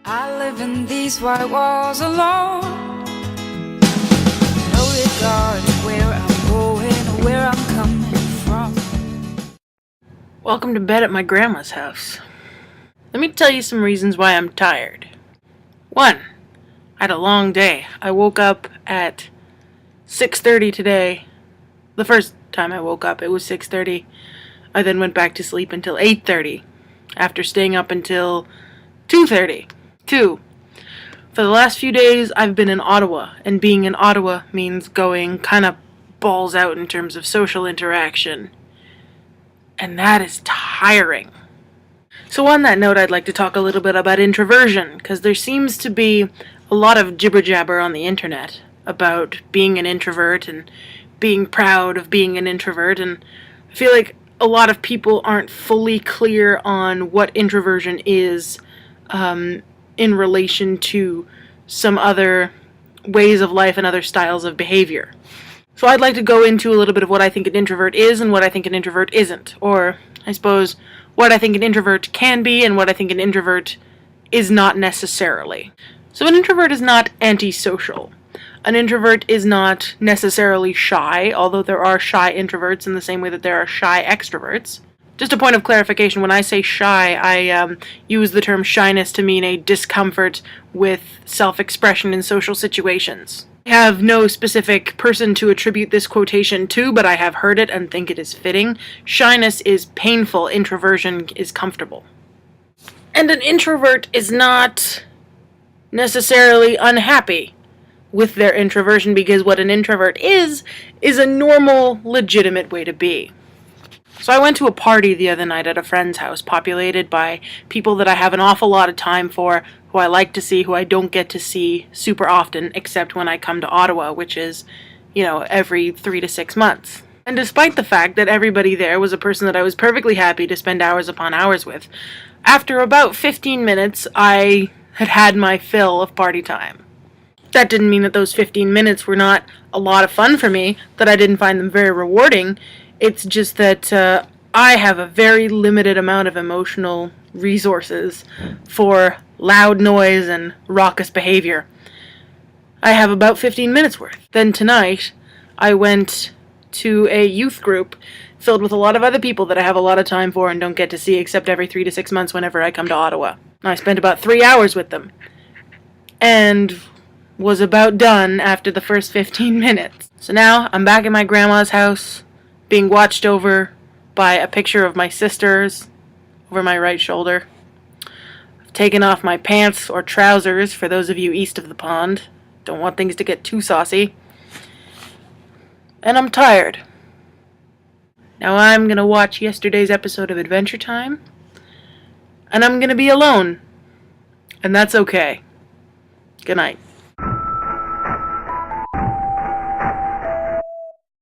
I live in these white walls alone. No regard to where I'm going or where I'm coming from. Welcome to bed at my grandma's house. Let me tell you some reasons why I'm tired. 1. I had a long day. I woke up at 6:30 today. The first time I woke up, it was 6:30. I then went back to sleep until 8:30, after staying up until 2:30. 2. For the last few days, I've been in Ottawa, and being in Ottawa means going kind of balls out in terms of social interaction. And that is tiring. So on that note, I'd like to talk a little bit about introversion, because there seems to be a lot of jibber-jabber on the internet about being an introvert and being proud of being an introvert, and I feel like a lot of people aren't fully clear on what introversion is in relation to some other ways of life and other styles of behavior. So I'd like to go into a little bit of what I think an introvert is and what I think an introvert isn't, or I suppose what I think an introvert can be and what I think an introvert is not necessarily. So an introvert is not antisocial. An introvert is not necessarily shy, although there are shy introverts in the same way that there are shy extroverts. Just a point of clarification, when I say shy, I use the term shyness to mean a discomfort with self-expression in social situations. I have no specific person to attribute this quotation to, but I have heard it and think it is fitting. Shyness is painful, introversion is comfortable. And an introvert is not necessarily unhappy with their introversion, because what an introvert is a normal, legitimate way to be. So I went to a party the other night at a friend's house, populated by people that I have an awful lot of time for, who I like to see, who I don't get to see super often, except when I come to Ottawa, which is, every 3 to 6 months. And despite the fact that everybody there was a person that I was perfectly happy to spend hours upon hours with, after about 15 minutes, I had had my fill of party time. That didn't mean that those 15 minutes were not a lot of fun for me, that I didn't find them very rewarding. It's just that I have a very limited amount of emotional resources for loud noise and raucous behavior. I have about 15 minutes worth. Then tonight, I went to a youth group filled with a lot of other people that I have a lot of time for and don't get to see except every 3 to 6 months whenever I come to Ottawa. I spent about 3 hours with them, and was about done after the first 15 minutes. So now I'm back at my grandma's house, being watched over by a picture of my sisters over my right shoulder. I've taken off my pants or trousers for those of you east of the pond. Don't want things to get too saucy. And I'm tired. Now I'm gonna watch yesterday's episode of Adventure Time, and I'm gonna be alone. And that's okay. Good night.